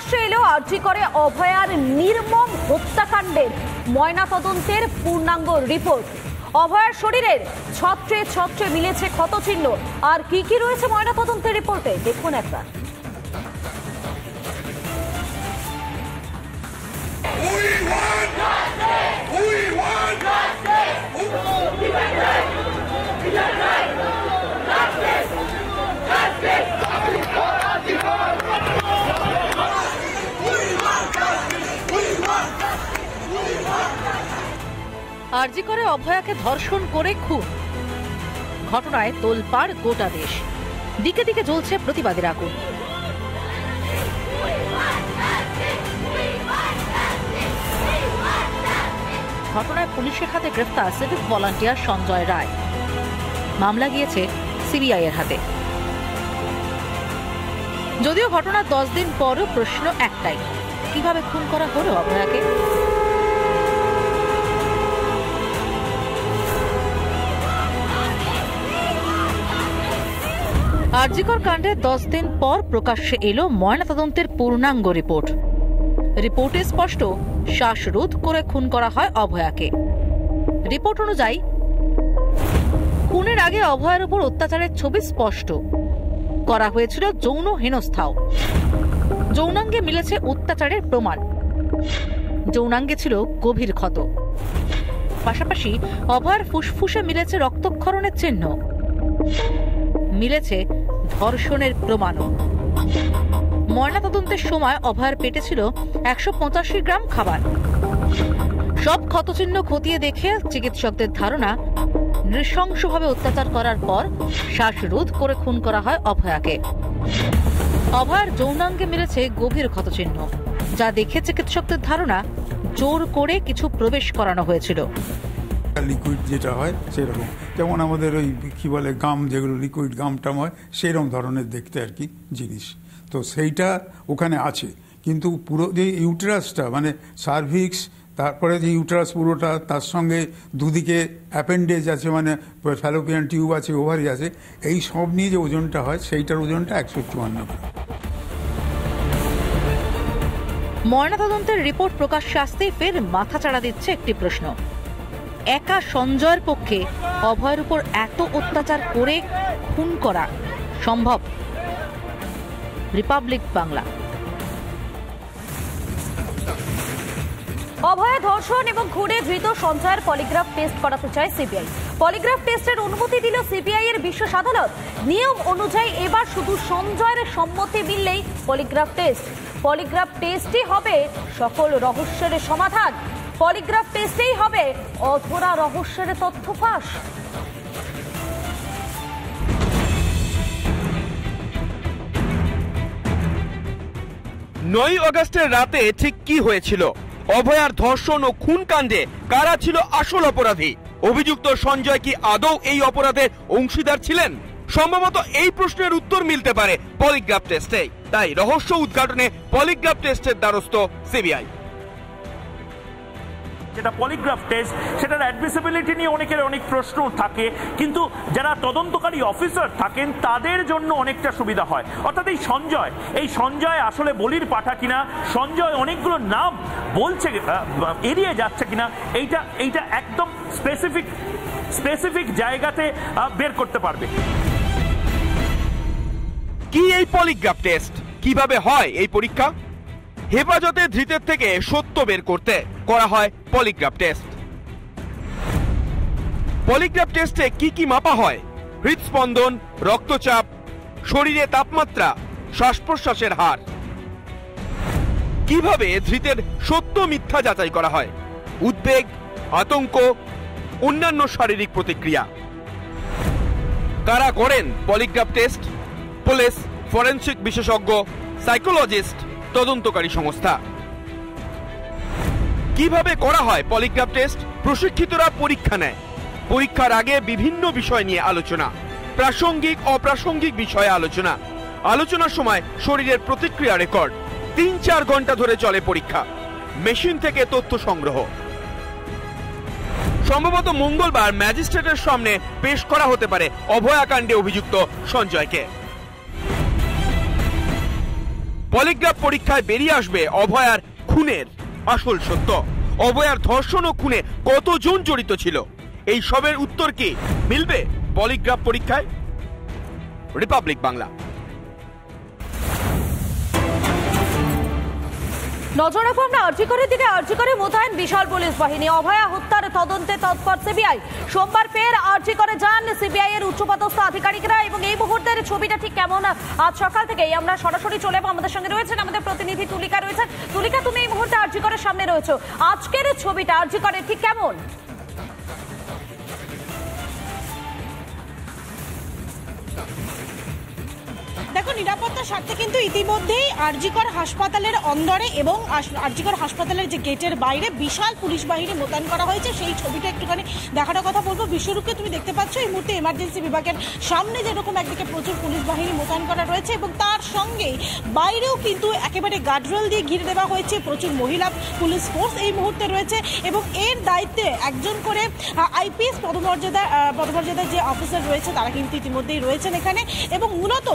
প্রকাশ্যে এলো আরজি করে অভয়ার নির্মম হত্যাকাণ্ডের ময়নাতদন্তের পূর্ণাঙ্গ রিপোর্ট। অভয়ার শরীরের ছত্রে ছত্রে মিলেছে ক্ষতচিহ্ন। আর কি কি রয়েছে ময়নাতদন্তের রিপোর্টে দেখুন একবার। আরজি করে অভয়াকে ধর্ষণ করে খুন, ঘটনায় তোলপাড় গোটা দেশ, দিকে দিকে জ্বলছে প্রতিবাদের আগুন। ঘটনায় পুলিশের হাতে গ্রেফতার সিভিক ভলান্টিয়ার সঞ্জয় রায়। মামলা গিয়েছে সিবিআই এর হাতে। যদিও ঘটনার 10 দিন পরও প্রশ্ন একটাই, কিভাবে খুন করা হলো অভয়াকে? আরজিকর কাণ্ডে 10 দিন পর প্রকাশ্যে এলো ময়নাতদন্তের পূর্ণাঙ্গ রিপোর্ট। রিপোর্টে স্পষ্ট শ্বাসরোধ করে খুন করা হয় অভয়াকে। রিপোর্ট অনুযায়ী খুনের আগে অভয়ার উপর অত্যাচারের ছবি স্পষ্ট। করা হয়েছিল যৌন হেনস্থাও। যৌনাঙ্গে মিলেছে অত্যাচারের প্রমাণ। যৌনাঙ্গে ছিল গভীর ক্ষত। পাশাপাশি অভয়ার ফুসফুসে মিলেছে রক্তক্ষরণের চিহ্ন। মিলেছে ধর্ষণের প্রমাণও। ময়নাতদন্তের সময় অভয়ার পেটে ছিল 185 গ্রাম খাবার। সব ক্ষতচিহ্ন খতিয়ে দেখে চিকিৎসকদের ধারণা, নৃশংসভাবে অত্যাচার করার পর শ্বাসরোধ করে খুন করা হয় অভয়াকে। অভয়ার যৌনাঙ্গে মিলেছে গভীর ক্ষতচিহ্ন, যা দেখে চিকিৎসকদের ধারণা জোর করে কিছু প্রবেশ করানো হয়েছিল। লিকুইড যেটা হয় সেরকম, যেমন আমাদের ওই কি বলে গাম, যেগুলো লিকুইড গাম টাম হয় সেরকম ধরনের দেখতে আর কি জিনিস। তো সেইটা ওখানে আছে, কিন্তু পুরো যে ইউটেরাসটা মানে সার্ভিক্স, তারপরে যে ইউটেরাস পুরোটা, তার সঙ্গে দুদিকে অ্যাপেন্ডেজ আছে, মানে ফ্যালোপিয়ান টিউব আছে, ওভারি আছে, এই সব নিয়ে যে ওজনটা হয় সেইটার ওজনটা 154 গ্রাম। ময়নাতদন্তের রিপোর্ট প্রকাশ্যে আসতেই ফের মাথাচাড়া দিচ্ছে একটি প্রশ্ন, একা সঞ্জয়ের পক্ষে অভয়ের উপর এত অত্যাচার করে খুন করা সম্ভব? রিপাবলিক বাংলা। অভয়া ধর্ষণ এবং খুনে ধৃত সঞ্জয়ের পলিগ্রাফ টেস্ট করাতে চায় সিবিআই। পলিগ্রাফ টেস্টের অনুমতি দিল সিবিআই এর বিশেষ আদালত। নিয়ম অনুযায়ী এবার শুধু সঞ্জয়ের সম্মতি মিললেই পলিগ্রাফ টেস্ট। পলিগ্রাফ টেস্টই হবে সকল রহস্যের সমাধান। পলিগ্রাফ টেস্টেই হবে অধরা রহস্যের তথ্য ফাঁস। 9 আগস্টের রাতে ঠিক কি হয়েছিল? অভয়ার ধর্ষণ ও খুন কাণ্ডে কারা ছিল আসল অপরাধী? অভিযুক্ত সঞ্জয় কি আদৌ এই অপরাধের অংশীদার ছিলেন? সম্ভবত এই প্রশ্নের উত্তর মিলতে পারে পলিগ্রাফ টেস্টে। তাই রহস্য উদ্ঘাটনে পলিগ্রাফ টেস্টের দ্বারস্থ সিবিআই। যেটা পলিগ্রাফ টেস্ট, সেটার অ্যাডমিসিবিলিটি নিয়ে অনেকের অনেক প্রশ্ন থাকে, কিন্তু যারা তদন্তকারী অফিসার থাকেন তাদের জন্য অনেকটা সুবিধা হয়। অর্থাৎ এই সঞ্জয় আসলে বলির পাঠা কিনা, সঞ্জয় অনেকগুলো নাম বলছে এড়িয়ে যাচ্ছে কিনা, এইটা একদম স্পেসিফিক জায়গাতে বের করতে পারবে। কি এই পলিগ্রাফ টেস্ট? কিভাবে হয় এই পরীক্ষা? হেফাজতে ধৃতের থেকে সত্য বের করতে করা হয় পলিগ্রাফ টেস্ট। পলিগ্রাফ টেস্টে কি কি মাপা হয়? হৃদস্পন্দন, রক্তচাপ, শরীরে তাপমাত্রা, শ্বাস প্রশ্বাসের হার। কিভাবে ধৃতের সত্য মিথ্যা যাচাই করা হয়? উদ্বেগ, আতঙ্ক, অন্যান্য শারীরিক প্রতিক্রিয়া। কারা করেন পলিগ্রাফ টেস্ট? পুলিশ, ফরেনসিক বিশেষজ্ঞ, সাইকোলজিস্ট, তদন্তকারী সংস্থা। কিভাবে করা হয় পলিগ্রাফ টেস্ট? প্রশিক্ষিতরা পরীক্ষা নেয়। পরীক্ষার আগে বিভিন্ন বিষয় নিয়ে আলোচনা, প্রাসঙ্গিক অপ্রাসঙ্গিক বিষয়ে আলোচনা। আলোচনার সময় শরীরের প্রতিক্রিয়া রেকর্ড। 3-4 ঘন্টা ধরে চলে পরীক্ষা। মেশিন থেকে তথ্য সংগ্রহ। সম্ভবত মঙ্গলবার ম্যাজিস্ট্রেটের সামনে পেশ করা হতে পারে অভয়াকাণ্ডে অভিযুক্ত সঞ্জয়কে। পলিগ্রাফ পরীক্ষায় বেরিয়ে আসবে অভয়ার খুনের আসল সত্য। অভয়ার ধর্ষণ ও খুনে কতজন জড়িত ছিল, এই সবের উত্তর কি মিলবে পলিগ্রাফ পরীক্ষায়? রিপাবলিক বাংলা। নজর রাখবো আমরা আরজিকরের দিকে। আরজিকরে মোতায়েন বিশাল পুলিশ বাহিনী। অভয়া হত্যার তদন্তে তৎপর সিবিআই। সোমবার ফের আরজিকরে যান সিবিআই এর উচ্চপদস্থ আধিকারিকরা এবং এই মুহূর্তের ছবিটা ঠিক কেমন? আজ সকাল থেকেই আমরা সরাসরি চলে যাবো, আমাদের সঙ্গে রয়েছেন আমাদের প্রতিনিধি তুলিকা রয়েছেন। তুলিকা, তুমি এই মুহূর্তে আরজিকরের সামনে রয়েছো, আজকের ছবিটা আরজিকরের ঠিক কেমন? দেখো, নিরাপত্তার স্বার্থে কিন্তু ইতিমধ্যেই আরজিকর হাসপাতালের অন্দরে এবং আরজিকর হাসপাতালের যে গেটের বাইরে বিশাল পুলিশ বাহিনী মোতায়েন করা হয়েছে। সেই ছবিটা একটুখানি দেখানোর কথা বলবো। বিশ্বরূপকে তুমি দেখতে পাচ্ছ এই মুহূর্তে এমার্জেন্সি বিভাগের সামনে যেরকম একদিকে প্রচুর পুলিশ বাহিনী মোতায়েন করা রয়েছে এবং তার সঙ্গেই বাইরেও কিন্তু একেবারে গার্ডরেল দিয়ে ঘিরে দেওয়া হয়েছে। প্রচুর মহিলা পুলিশ ফোর্স এই মুহূর্তে রয়েছে এবং এর দায়িত্বে একজন করে আইপিএস পদমর্যাদার যে অফিসার রয়েছে তারা কিন্তু ইতিমধ্যেই রয়েছেন এখানে। এবং মূলত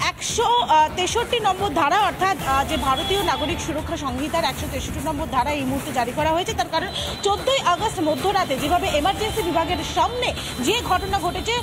163 নম্বর ধারা, অর্থাৎ যে ভারতীয় নাগরিক সুরক্ষা সংহিতার 163 নম্বর ধারা এই মুহূর্তে জারি করা হয়েছে। তার কারণ 14ই আগস্ট মধ্যরাতে যেভাবে এমার্জেন্সি বিভাগের সামনে যে ঘটনা ঘটেছে,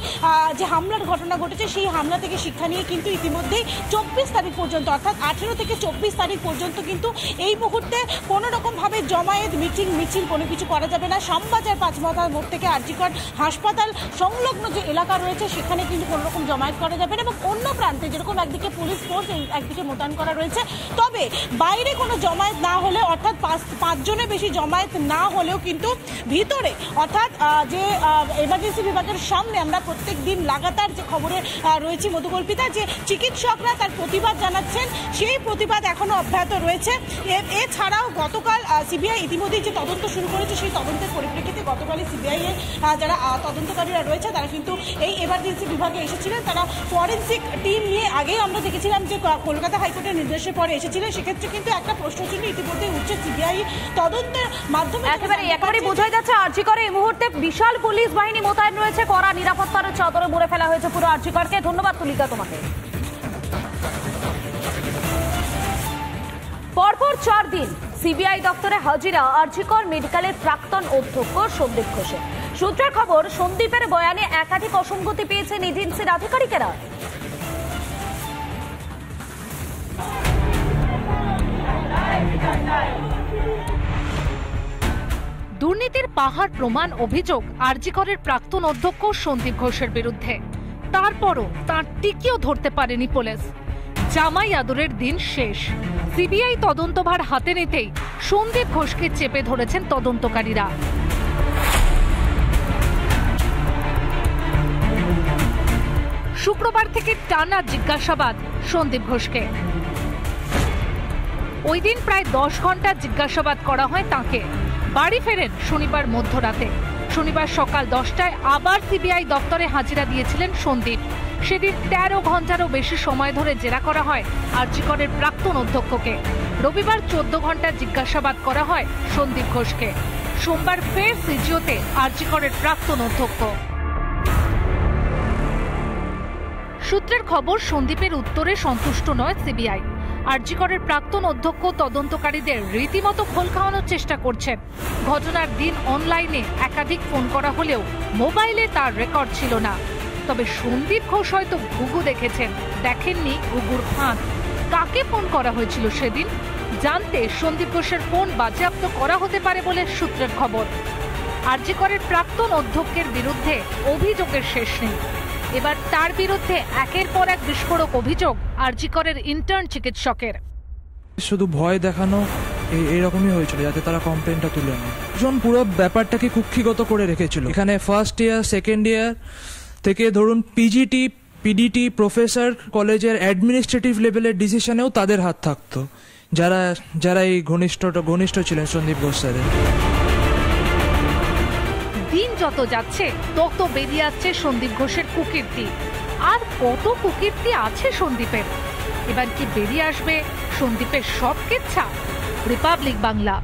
যে হামলার ঘটনা ঘটেছে, সেই হামলা থেকে শিক্ষা নিয়ে কিন্তু ইতিমধ্যেই 24 তারিখ পর্যন্ত, অর্থাৎ 18 থেকে 24 তারিখ পর্যন্ত কিন্তু এই মুহূর্তে কোনো রকমভাবে জমায়েত, মিছিল কোনো কিছু করা যাবে না। শ্যামবাজার 5 মাথার মোড় থেকে আরজিকর হাসপাতাল সংলগ্ন যে এলাকা রয়েছে সেখানে কিন্তু কোনো রকম জমায়েত করা যাবে না। এবং অন্য প্রান্তে যেরকম একদিকে পুলিশ ফোর্স একদিকে মোতায়েন করা রয়েছে, তবে বাইরে কোনো জমায়েত না হলে, অর্থাৎ 5 জনের বেশি জমায়েত না হলেও কিন্তু ভিতরে, অর্থাৎ যে এমার্জেন্সি বিভাগের সামনে আমরা প্রত্যেক দিন লাগাতার যে খবরে রয়েছে মধুকল্পিতা, যে চিকিৎসকরা তার প্রতিবাদ জানাচ্ছেন, সেই প্রতিবাদ এখনো অব্যাহত রয়েছে। এছাড়াও গতকাল সিবিআই ইতিমধ্যেই যে তদন্ত শুরু করেছে, সেই তদন্তের পরিপ্রেক্ষিতে গতকালই সিবিআই এর যারা তদন্তকারীরা রয়েছে তারা কিন্তু এই এমার্জেন্সি বিভাগে এসেছিলেন। তারা ফরেন্সিক টিম নিয়ে আগেই আমরা দেখেছিলাম যে কলকাতা হাইকোর্টের নির্দেশের পরে এসেছিলেন। সেক্ষেত্রে কিন্তু একটা প্রশ্নচিহ্ন ইতিমধ্যে উঠছে সিবিআই তদন্তের মাধ্যমে। একেবারে বোঝাই যাচ্ছে আরজিকরে এই মুহূর্তে বিশাল পুলিশ বাহিনী মোতায়েন রয়েছে, কড়া নিরাপত্তার চাদরে মুড়ে ফেলা হয়েছে পুরো আরজিকরকে। ধন্যবাদ তুলিকা তোমাকে। পরপর 4 দিন সিবিআই দপ্তরে হাজিরা আরজিকর মেডিকেলের প্রাক্তন অধ্যক্ষ সন্দীপ ঘোষের। সূত্রের খবর, সন্দীপের বয়ানে একাধিক অসঙ্গতি পেয়েছেন এজেন্সির আধিকারিকেরা। দুর্নীতির পাহাড় প্রমাণ অভিযোগ আরজিকরের প্রাক্তন অধ্যক্ষ সন্দীপ ঘোষের বিরুদ্ধে। তারপরও তাঁর টিকিও ধরতে পারেনি পুলিশ। জামাই আদরের দিন শেষ, সিবিআই তদন্তভার হাতে নিতেই সন্দীপ ঘোষকে চেপে ধরেছেন তদন্তকারীরা। শুক্রবার থেকে টানা জিজ্ঞাসাবাদ সন্দীপ ঘোষকে। ওই দিন প্রায় 10 ঘন্টা জিজ্ঞাসাবাদ করা হয় তাঁকে। বাড়ি ফেরেন শনিবার মধ্যরাতে। শনিবার সকাল 10টায় আবার সিবিআই দপ্তরে হাজিরা দিয়েছিলেন সন্দীপ। সেদিন 13 ঘন্টারও বেশি সময় ধরে জেরা করা হয় আরজিকরের প্রাক্তন অধ্যক্ষকে। রবিবার 14 ঘন্টা জিজ্ঞাসাবাদ করা হয় সন্দীপ ঘোষকে। সোমবার ফের সিজিওতে আরজিকরের প্রাক্তন অধ্যক্ষ। সূত্রের খবর, সন্দীপের উত্তরে সন্তুষ্ট নয় সিবিআই। আরজিকরের প্রাক্তন অধ্যক্ষ তদন্তকারীদের রীতিমতো খোল খাওয়ানোর চেষ্টা করছেন। ঘটনার দিন অনলাইনে একাধিক ফোন করা হলেও মোবাইলে তার রেকর্ড ছিল না। তবে সন্দীপ ঘোষ হয়তো ঘুঘু দেখেছেন, দেখেননি ঘুঘুর ফাঁদ। কাকে ফোন করা হয়েছিল সেদিন জানতে সন্দীপ ঘোষের ফোন বাজেয়াপ্ত করা হতে পারে বলে সূত্রের খবর। আরজিকরের প্রাক্তন অধ্যক্ষের বিরুদ্ধে অভিযোগের শেষ নেই। এবার তার বিরুদ্ধে একের পর এক বিস্ফোরক অভিযোগ আরজিকরের ইন্টার্ন চিকিৎসকের। শুধু ভয় দেখানো এরকমই হয়েছিল যাতে তারা কমপ্লেনটা তুলে নেয়। জন পুরো ব্যাপারটাকে কুক্ষিগত করে রেখেছিল। এখানে ফার্স্ট ইয়ার, সেকেন্ড ইয়ার থেকে ধরুন পিজিটি, পিডিটি, প্রফেসর, কলেজের অ্যাডমিনিস্ট্রেটিভ লেভেলের ডিসিশনেও তাদের হাত থাকতো, যারা এই ঘনিষ্ঠ ছিলেন সন্দীপ ঘোষ স্যারের। দিন যত যাচ্ছে তত বেরিয়ে আসছে সন্দীপ ঘোষের কুকীর্তি। আর কত কুকীর্তি আছে সন্দীপের। এবার কি বেরিয়ে আসবে সন্দীপের সব কিচ্ছা? রিপাবলিক বাংলা।